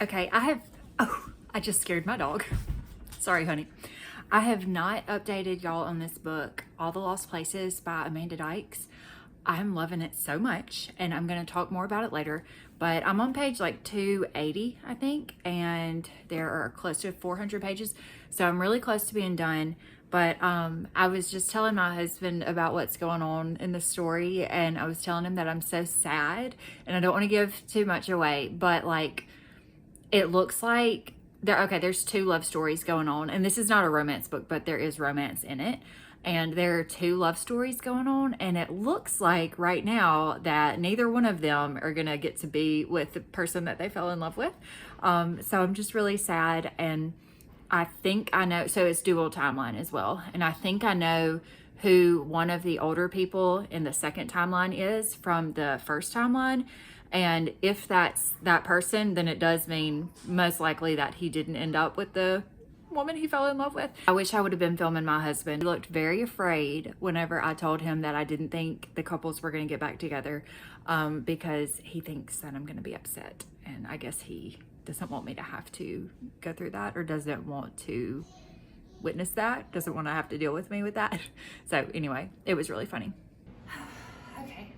Okay, I just scared my dog. Sorry, honey. I have not updated y'all on this book, All the Lost Places by Amanda Dykes. I'm loving it so much, and I'm going to talk more about it later, but I'm on page like 280, I think, and there are close to 400 pages, so I'm really close to being done. But I was just telling my husband about what's going on in the story, and I was telling him that I'm so sad, and I don't want to give too much away, but like, it looks like there's two love stories going on, and this is not a romance book, but there is romance in it, and there are two love stories going on, and it looks like right now that neither one of them are gonna get to be with the person that they fell in love with. So I'm just really sad, and I think I know, so it's dual timeline as well, and I think I know who one of the older people in the second timeline is from the first timeline. And if that's that person, then it does mean most likely that he didn't end up with the woman he fell in love with. I wish I would have been filming my husband. He looked very afraid whenever I told him that I didn't think the couples were going to get back together, because he thinks that I'm going to be upset. And I guess he doesn't want me to have to go through that, or doesn't want to witness that, doesn't want to have to deal with me with that. So anyway, it was really funny. Okay,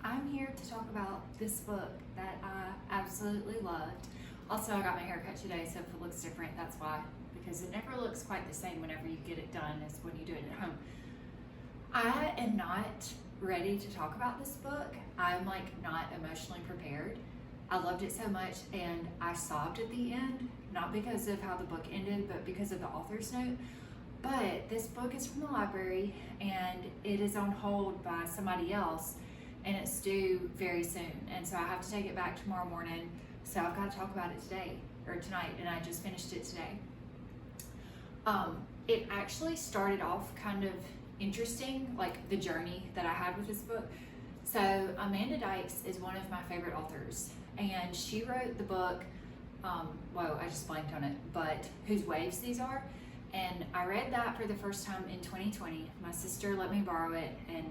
I'm here to talk about this book that I absolutely loved. Also, I got my hair cut today, so if it looks different, that's why, because it never looks quite the same whenever you get it done as when you do it at home. I am not ready to talk about this book. I'm like not emotionally prepared. I loved it so much, and I sobbed at the end, not because of how the book ended, but because of the author's note. But this book is from the library, and it is on hold by somebody else, and it's due very soon. And so I have to take it back tomorrow morning. So I've got to talk about it today, or tonight, and I just finished it today. It actually started off kind of interesting, like the journey that I had with this book. So Amanda Dykes is one of my favorite authors, and she wrote the book, whoa, I just blanked on it, but Whose Waves These Are. And I read that for the first time in 2020. My sister let me borrow it, and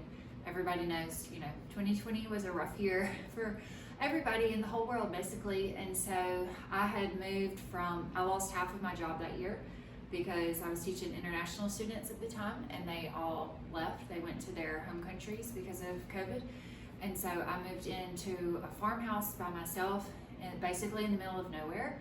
everybody knows, 2020 was a rough year for everybody in the whole world, basically. And so I had moved I lost half of my job that year because I was teaching international students at the time, and they all left. They went to their home countries because of COVID. And so I moved into a farmhouse by myself, and basically in the middle of nowhere.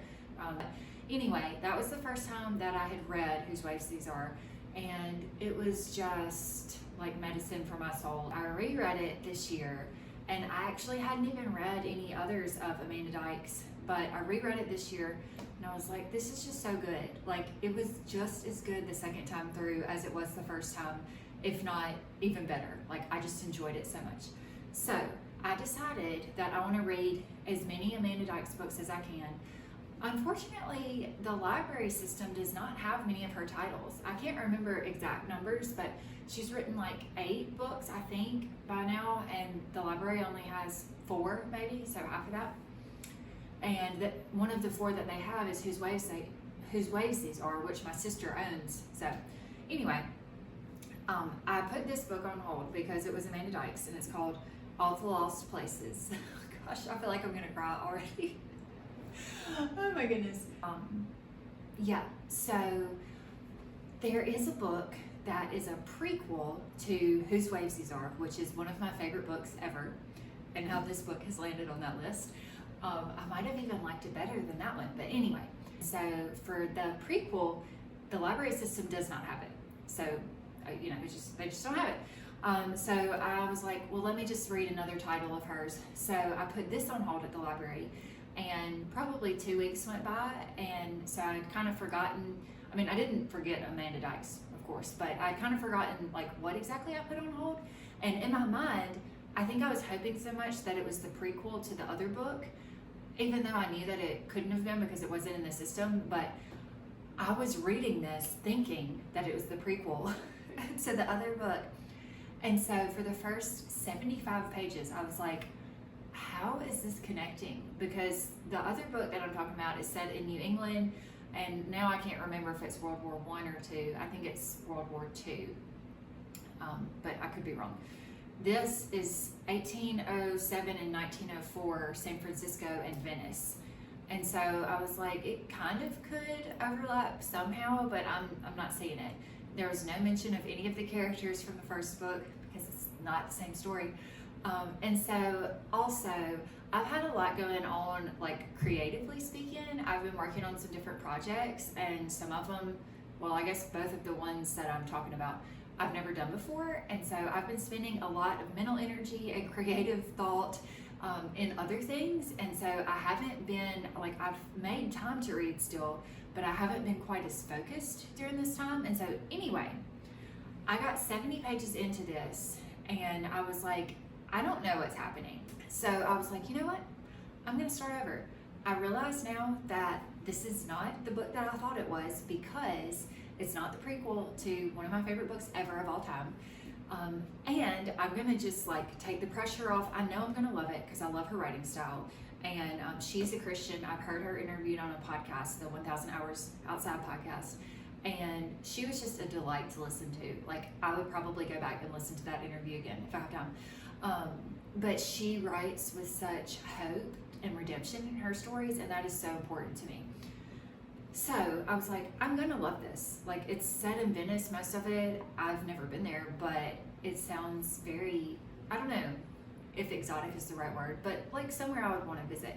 Anyway, that was the first time that I had read Whose Waves These Are, and it was just like medicine for my soul. I reread it this year, and I actually hadn't even read any others of Amanda Dykes, but I reread it this year, and I was like, this is just so good. Like, it was just as good the second time through as it was the first time, if not even better. Like, I just enjoyed it so much. So I decided that I want to read as many Amanda Dykes books as I can. Unfortunately, the library system does not have many of her titles. I can't remember exact numbers, but she's written like 8 books, I think, by now, and the library only has 4, maybe, so half of that. And one of the 4 that they have is Whose Waves These Are, which my sister owns. So anyway, I put this book on hold because it was Amanda Dykes, and it's called All the Lost Places. Gosh, I feel like I'm gonna cry already. Oh my goodness. Yeah, so there is a book that is a prequel to Whose Waves These Are, which is one of my favorite books ever, and how this book has landed on that list. I might have even liked it better than that one, but anyway. So for the prequel, the library system does not have it. So, they just don't have it. So I was like, well, let me just read another title of hers. So I put this on hold at the library, and probably 2 weeks went by, and so I'd kind of forgotten. I mean, I didn't forget Amanda Dykes, of course, but I'd kind of forgotten like what exactly I put on hold. And in my mind, I think I was hoping so much that it was the prequel to the other book, even though I knew that it couldn't have been because it wasn't in the system. But I was reading this thinking that it was the prequel to the other book. And so for the first 75 pages, I was like, how is this connecting? Because the other book that I'm talking about is set in New England, and now I can't remember if it's World War I or II. I think it's World War II, but I could be wrong. This is 1807 and 1904, San Francisco and Venice. And so I was like, it kind of could overlap somehow, but I'm not seeing it. There was no mention of any of the characters from the first book because it's not the same story. And so also, I've had a lot going on, like creatively speaking. I've been working on some different projects, and some of them, well, I guess both of the ones that I'm talking about, I've never done before. And so I've been spending a lot of mental energy and creative thought in other things. And so I haven't been, like, I've made time to read still, but I haven't been quite as focused during this time. And so anyway, I got 70 pages into this, and I was like, I don't know what's happening. So I was like, you know what? I'm gonna start over. I realize now that this is not the book that I thought it was, because it's not the prequel to one of my favorite books ever of all time. And I'm gonna just like take the pressure off. I know I'm gonna love it because I love her writing style. And she's a Christian. I've heard her interviewed on a podcast, the 1000 Hours Outside podcast. And she was just a delight to listen to. Like, I would probably go back and listen to that interview again if I have time. But she writes with such hope and redemption in her stories, and that is so important to me. So I was like, I'm gonna love this. Like, it's set in Venice, most of it. I've never been there, but it sounds very, I don't know if exotic is the right word, but like somewhere I would want to visit.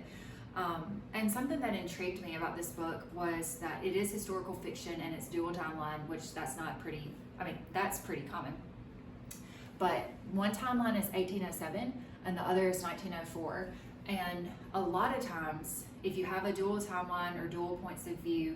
And something that intrigued me about this book was that it is historical fiction and it's dual timeline, which that's not pretty, I mean, that's pretty common. But one timeline is 1807 and the other is 1904. And a lot of times, if you have a dual timeline or dual points of view,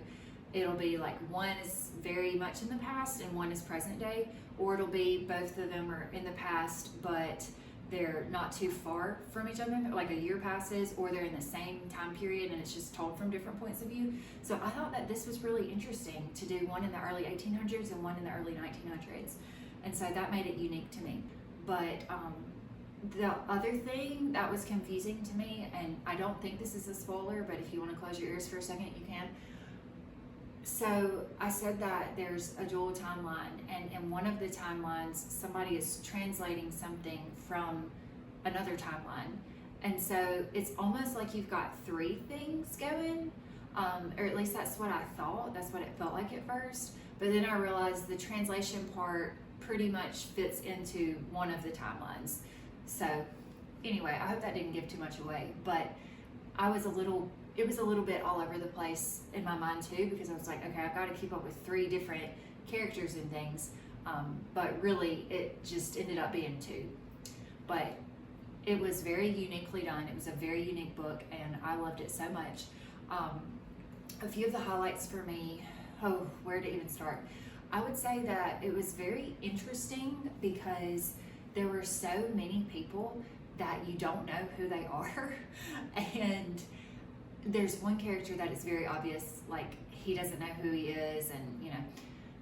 it'll be like one is very much in the past and one is present day, or it'll be both of them are in the past, but they're not too far from each other, like a year passes, or they're in the same time period and it's just told from different points of view. So I thought that this was really interesting to do one in the early 1800s and one in the early 1900s. And so that made it unique to me. But the other thing that was confusing to me, and I don't think this is a spoiler, but if you want to close your ears for a second, you can. So I said that there's a dual timeline, and in one of the timelines, somebody is translating something from another timeline. And so it's almost like you've got three things going, or at least that's what I thought. That's what it felt like at first. But then I realized the translation part pretty much fits into one of the timelines. So anyway, I hope that didn't give too much away, but it was a little bit all over the place in my mind too, because I was like, okay, I've got to keep up with three different characters and things, but really it just ended up being two. But it was very uniquely done. It was a very unique book, and I loved it so much. A few of the highlights for me, where to even start? I would say that it was very interesting because there were so many people that you don't know who they are. And there's one character that is very obvious, like he doesn't know who he is, and you know,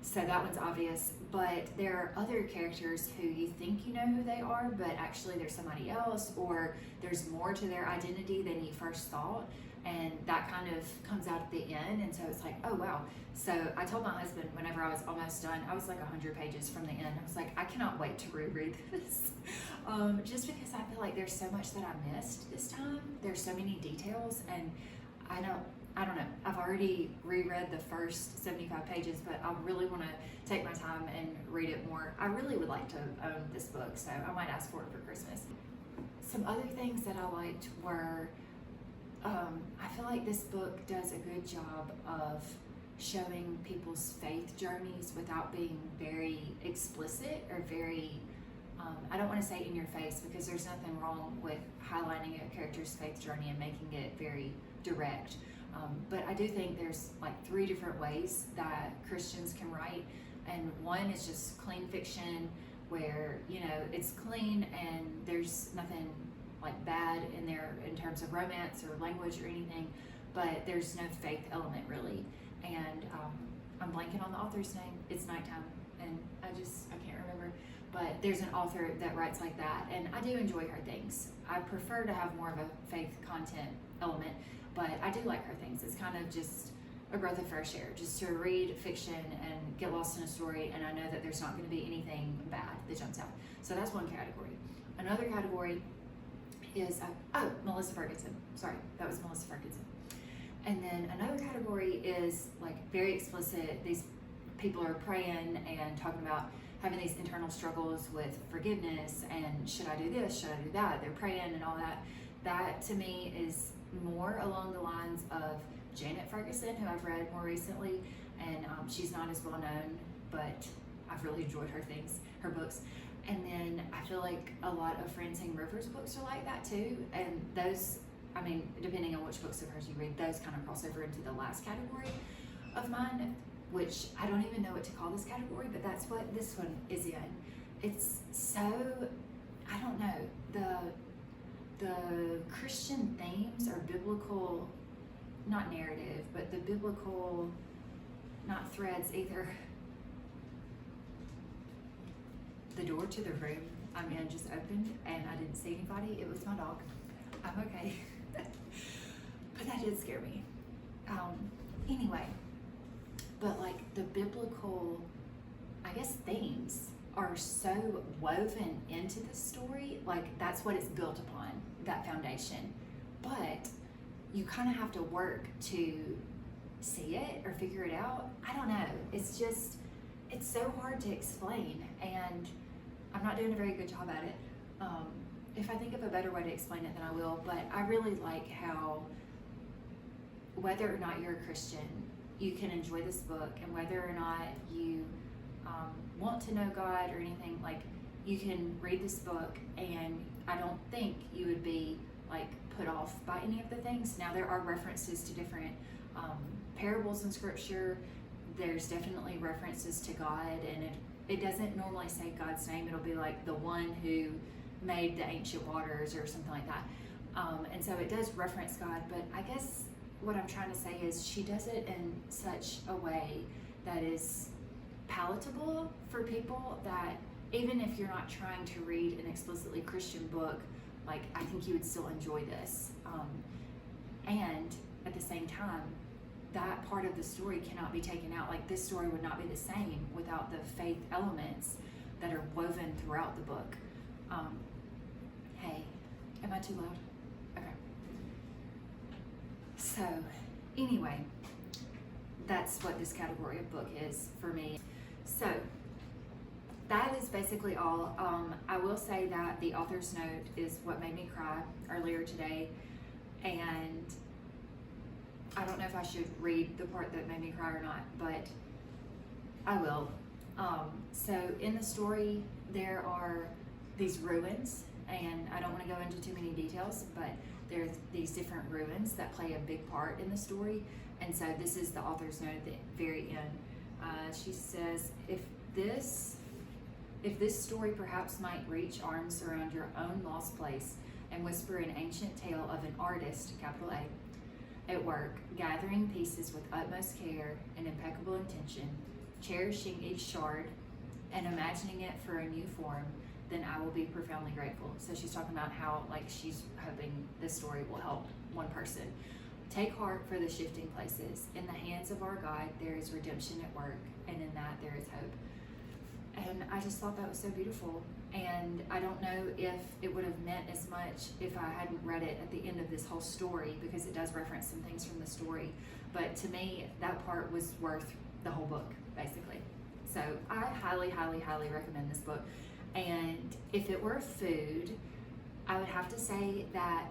so that one's obvious. But there are other characters who you think you know who they are, but actually they're somebody else, or there's more to their identity than you first thought. And that kind of comes out at the end, and so it's like, oh wow. So I told my husband whenever I was almost done, I was like 100 pages from the end, I was like, I cannot wait to reread this. Just because I feel like there's so much that I missed this time. There's so many details, and I don't know. I've already reread the first 75 pages, but I really want to take my time and read it more. I really would like to own this book, so I might ask for it for Christmas. Some other things that I liked were, I feel like this book does a good job of showing people's faith journeys without being very explicit or very, I don't want to say in your face, because there's nothing wrong with highlighting a character's faith journey and making it very direct. But I do think there's like three different ways that Christians can write, and one is just clean fiction, where, you know, it's clean and there's nothing like bad in there in terms of romance or language or anything, but there's no faith element really. And I'm blanking on the author's name. It's nighttime and I can't remember, but there's an author that writes like that, and I do enjoy her things. I prefer to have more of a faith content element, but I do like her things. It's kind of just a breath of fresh air, just to read fiction and get lost in a story, and I know that there's not going to be anything bad that jumps out. So that's one category. Another category is Melissa Ferguson. Sorry, that was Melissa Ferguson. And then another category is like very explicit. These people are praying and talking about having these internal struggles with forgiveness and should I do this, should I do that? They're praying and all that. That to me is more along the lines of Janet Ferguson, who I've read more recently, and she's not as well known, but I've really enjoyed her books. And then I feel like a lot of Francine Rivers books are like that too, and those, I mean, depending on which books of hers you read, those kind of cross over into the last category of mine, which I don't even know what to call this category, but that's what this one is in. It's so, I don't know, the Christian themes are biblical, not narrative, but the biblical, not threads either. The door to the room I'm in just opened and I didn't see anybody. It was my dog. I'm okay. But that did scare me. Anyway, but like the biblical, I guess, themes are so woven into the story. Like that's what it's built upon, that foundation. But you kind of have to work to see it or figure it out. I don't know. It's so hard to explain, and I'm not doing a very good job at it. If I think of a better way to explain it, then I will. But I really like how, whether or not you're a Christian, you can enjoy this book, and whether or not you want to know God or anything, like you can read this book, and I don't think you would be like put off by any of the things. Now there are references to different parables in Scripture. There's definitely references to God, and it doesn't normally say God's name. It'll be like the one who made the ancient waters or something like that. And so it does reference God, but I guess what I'm trying to say is she does it in such a way that is palatable for people that even if you're not trying to read an explicitly Christian book, like I think you would still enjoy this. And at the same time, that part of the story cannot be taken out. Like this story would not be the same without the faith elements that are woven throughout the book. Hey, am I too loud? Okay. So anyway, that's what this category of book is for me. So that is basically all. I will say that the author's note is what made me cry earlier today, and I don't know if I should read the part that made me cry or not, but I will. So in the story, there are these ruins, and I don't want to go into too many details, but there's these different ruins that play a big part in the story. And so this is the author's note at the very end. She says, if this story perhaps might reach arms around your own lost place and whisper an ancient tale of an artist, capital A, at work, gathering pieces with utmost care and impeccable intention, cherishing each shard and imagining it for a new form, then I will be profoundly grateful. So she's talking about how like she's hoping this story will help one person. Take heart for the shifting places. In the hands of our God, there is redemption at work, and in that there is hope. And I just thought that was so beautiful. And I don't know if it would have meant as much if I hadn't read it at the end of this whole story, because it does reference some things from the story. But to me, that part was worth the whole book, basically. So I highly, highly, highly recommend this book. And if it were food, I would have to say that,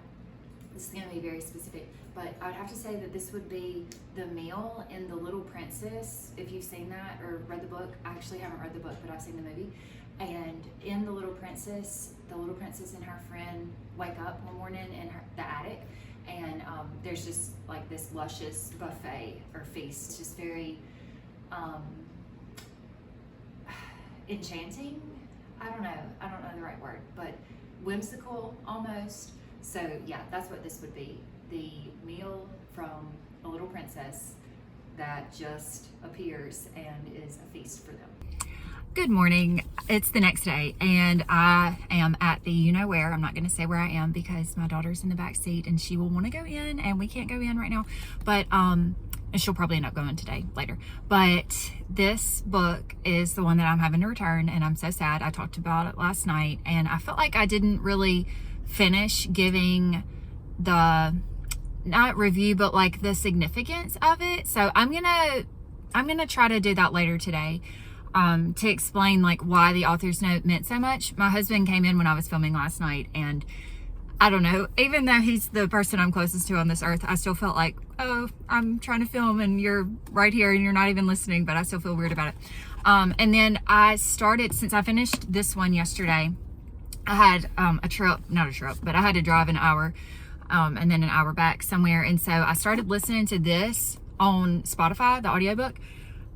this is going to be very specific, but I would have to say that this would be the meal in The Little Princess. If you've seen that or read the book, I actually haven't read the book, but I've seen the movie. And in The Little Princess and her friend wake up one morning in the attic, and there's just like this luscious buffet or feast, just very enchanting. I don't know the right word, but whimsical almost. So yeah, that's what this would be. The meal from A Little Princess that just appears and is a feast for them. Good morning. It's the next day, and I am at the you-know-where. I'm not going to say where I am because my daughter's in the back seat and she will want to go in, and we can't go in right now. But and she'll probably end up going today, later. But this book is the one that I'm having to return, and I'm so sad. I talked about it last night, and I felt like I didn't really finish giving the not review, but like the significance of it. So I'm gonna try to do that later today, to explain like why the author's note meant so much. My husband came in when I was filming last night, and I don't know, even though he's the person I'm closest to on this earth, I still felt like, oh, I'm trying to film and you're right here and you're not even listening, but I still feel weird about it. And then I started, since I finished this one yesterday, I had but I had to drive an hour, and then an hour back somewhere. And so I started listening to this on Spotify, the audiobook.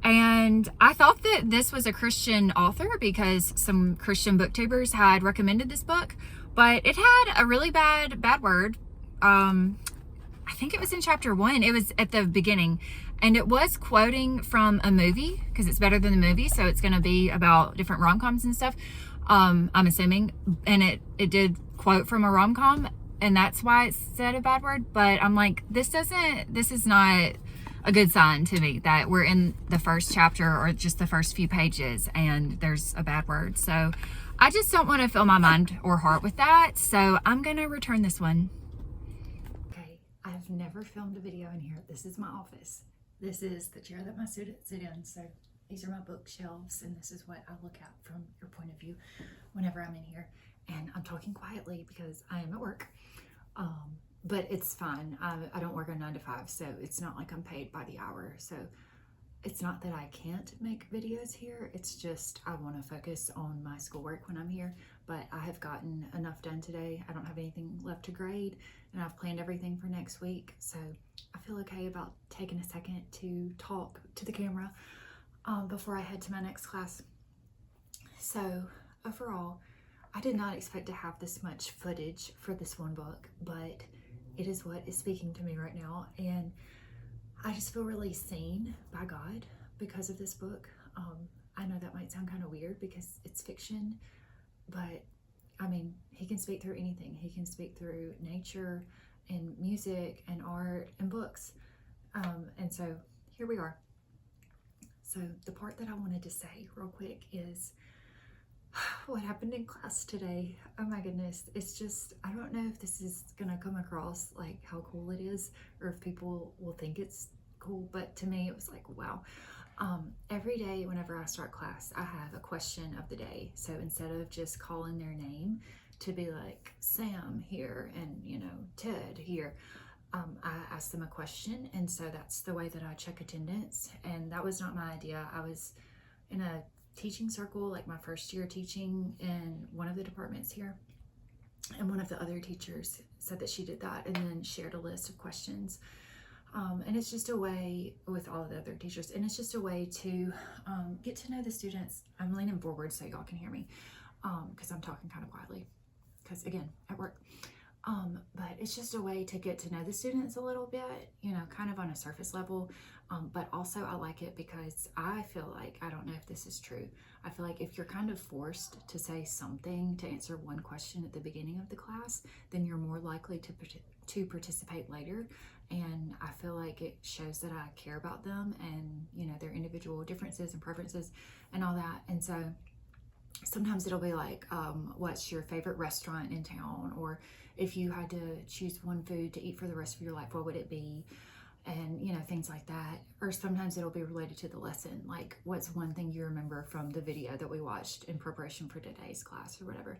And I thought that this was a Christian author because some Christian booktubers had recommended this book, but it had a really bad word. I think it was in chapter 1. It was at the beginning, and it was quoting from a movie because it's better than the movie. So it's going to be about different rom-coms and stuff. I'm assuming, and it did quote from a rom-com, and that's why it said a bad word. But I'm like, this is not a good sign to me that we're in the first chapter or just the first few pages and there's a bad word. So I just don't want to fill my mind or heart with that. So I'm going to return this one. Okay, I've never filmed a video in here. This is my office. This is the chair that my students sit in. So these are my bookshelves, and this is what I look at from your point of view whenever I'm in here. And I'm talking quietly because I am at work. But it's fine. I don't work a 9 to 5, so it's not like I'm paid by the hour. So it's not that I can't make videos here. It's just I want to focus on my schoolwork when I'm here. But I have gotten enough done today. I don't have anything left to grade, and I've planned everything for next week. So I feel okay about taking a second to talk to the camera before I head to my next class. So overall, I did not expect to have this much footage for this one book, but it is what is speaking to me right now, and I just feel really seen by God because of this book. I know that might sound kind of weird because it's fiction, but I mean, he can speak through anything. He can speak through nature and music and art and books. And so here we are. So the part that I wanted to say real quick is what happened in class today. Oh my goodness. It's just, I don't know if this is gonna come across like how cool it is or if people will think it's cool, but to me it was like, wow. Every day whenever I start class, I have a question of the day. So instead of just calling their name, to be like Sam here and Ted here, I ask them a question, and so that's the way that I check attendance. And that was not my idea. I was in a teaching circle, like my first year teaching in one of the departments here, and one of the other teachers said that she did that and then shared a list of questions, and it's just a way with all the other teachers, and it's just a way to get to know the students. I'm leaning forward so y'all can hear me because I'm talking kind of quietly because again at work, but it's just a way to get to know the students a little bit, kind of on a surface level. But also I like it because I feel like, I don't know if this is true, I feel like if you're kind of forced to say something to answer one question at the beginning of the class, then you're more likely to participate later. And I feel like it shows that I care about them and, their individual differences and preferences and all that. And so sometimes it'll be like, what's your favorite restaurant in town? Or if you had to choose one food to eat for the rest of your life, what would it be? And things like that. Or sometimes it'll be related to the lesson, like what's one thing you remember from the video that we watched in preparation for today's class or whatever.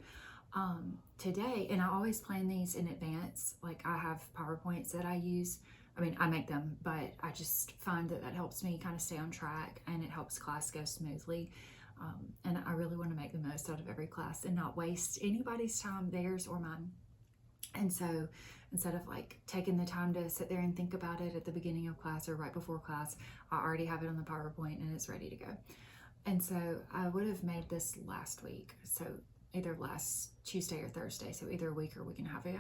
Today, and I always plan these in advance, like I have PowerPoints that I use. I mean, I make them, but I just find that helps me kind of stay on track, and it helps class go smoothly. And I really want to make the most out of every class and not waste anybody's time, theirs or mine. And so instead of like taking the time to sit there and think about it at the beginning of class or right before class, I already have it on the PowerPoint and it's ready to go. And so I would have made this last week. So either last Tuesday or Thursday. So either a week or a week and a half ago.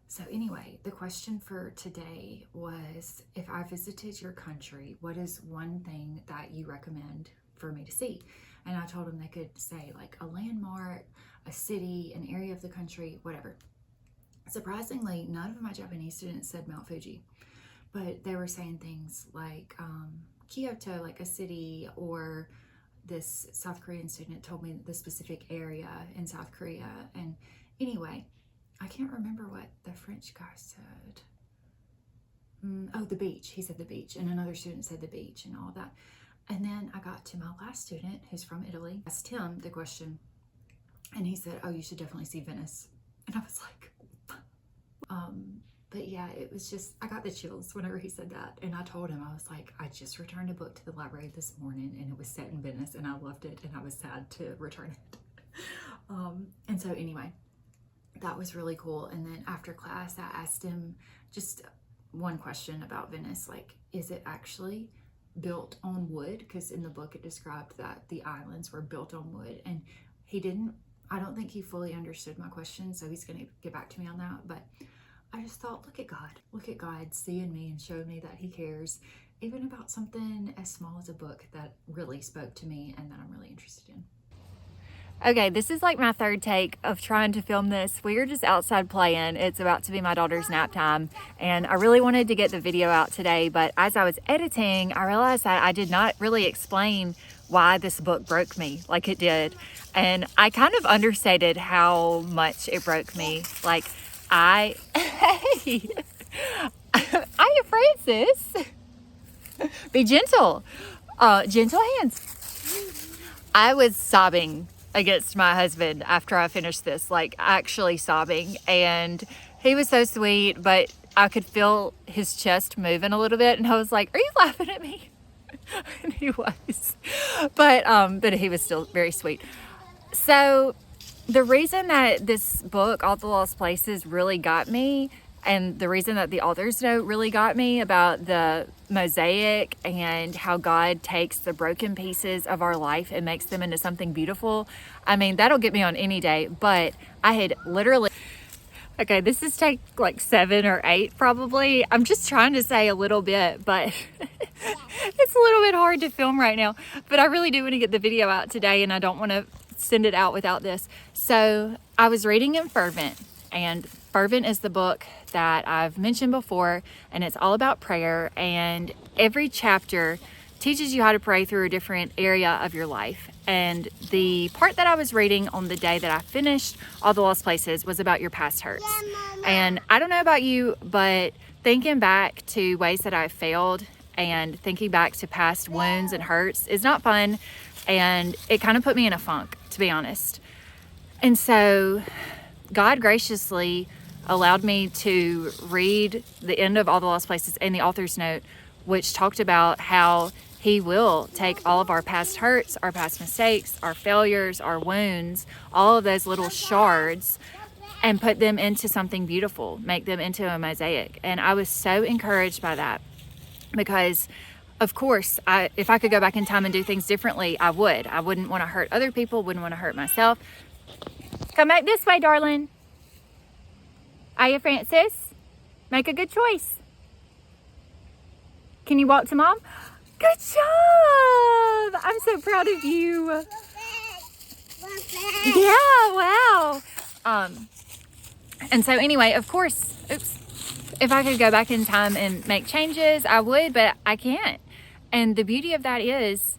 So anyway, the question for today was, if I visited your country, what is one thing that you recommend for me to see? And I told them they could say like a landmark, a city, an area of the country, whatever. Surprisingly, none of my Japanese students said Mount Fuji, but they were saying things like Kyoto, like a city, or this South Korean student told me the specific area in South Korea. And anyway, I can't remember what the French guy said. oh, the beach. He said the beach, and another student said the beach and all that. And then I got to my last student, who's from Italy. I asked him the question, and he said, oh, you should definitely see Venice. And I was like, but yeah, it was just, I got the chills whenever he said that. And I told him, I was like, I just returned a book to the library this morning, and it was set in Venice, and I loved it, and I was sad to return it. And so anyway, that was really cool. And then after class, I asked him just one question about Venice, like, is it actually built on wood? Because in the book it described that the islands were built on wood, and he didn't, I don't think he fully understood my question, so he's going to get back to me on that. But I just thought, look at God seeing me and showing me that he cares, even about something as small as a book that really spoke to me and that I'm really interested in. Okay, this is like my third take of trying to film this. We are just outside playing. It's about to be my daughter's nap time, and I really wanted to get the video out today, but as I was editing, I realized that I did not really explain why this book broke me like it did. And I kind of understated how much it broke me. Like, hey, hiya, Francis. Be gentle. Gentle hands. I was sobbing against my husband after I finished this, like actually sobbing, and he was so sweet, but I could feel his chest moving a little bit, and I was like, are you laughing at me? And he was, but he was still very sweet. So the reason that this book, All the Lost Places, really got me, and the reason that the author's note really got me about the mosaic and how God takes the broken pieces of our life and makes them into something beautiful, I mean, that'll get me on any day. But I had literally, okay, this is take like 7 or 8 probably. I'm just trying to say a little bit, but it's a little bit hard to film right now. But I really do want to get the video out today, and I don't want to send it out without this. So I was reading in Fervent, and Fervent is the book that I've mentioned before, and it's all about prayer, and every chapter teaches you how to pray through a different area of your life. And the part that I was reading on the day that I finished All the Lost Places was about your past hurts. And I don't know about you, but thinking back to ways that I've failed and thinking back to past wounds and hurts is not fun, and it kind of put me in a funk, to be honest. And so God graciously allowed me to read the end of All the Lost Places and the author's note, which talked about how he will take all of our past hurts, our past mistakes, our failures, our wounds, all of those little shards, and put them into something beautiful, make them into a mosaic. And I was so encouraged by that, because of course, if I could go back in time and do things differently, I would. I wouldn't want to hurt other people, wouldn't want to hurt myself. Come back this way, darling. Aya Francis, make a good choice. Can you walk to mom? Good job! I'm so proud of you. Yeah, wow. And so anyway, of course, if I could go back in time and make changes, I would, but I can't. And the beauty of that is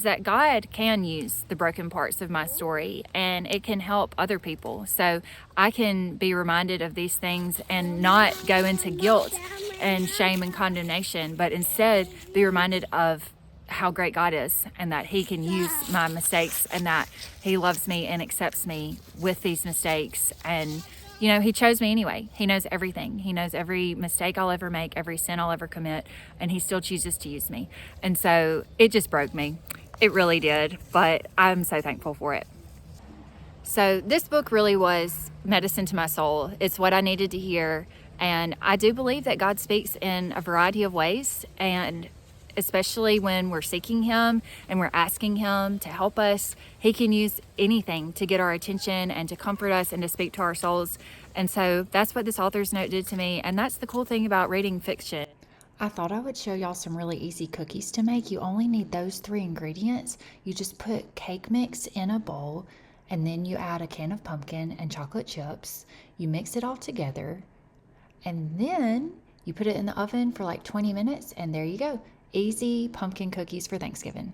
that God can use the broken parts of my story, and it can help other people. So I can be reminded of these things and not go into guilt and shame and condemnation, but instead be reminded of how great God is, and that he can use my mistakes, and that he loves me and accepts me with these mistakes. And you know, he chose me anyway. He knows everything. He knows every mistake I'll ever make, every sin I'll ever commit, and he still chooses to use me. And so it just broke me. It really did, but I'm so thankful for it. So this book really was medicine to my soul. It's what I needed to hear, and I do believe that God speaks in a variety of ways, and especially when we're seeking him and we're asking him to help us, he can use anything to get our attention and to comfort us and to speak to our souls. And so that's what this author's note did to me, and that's the cool thing about reading fiction. I thought I would show y'all some really easy cookies to make. You only need those 3 ingredients. You just put cake mix in a bowl, and then you add a can of pumpkin and chocolate chips. You mix it all together, and then you put it in the oven for like 20 minutes, and there you go. Easy pumpkin cookies for Thanksgiving.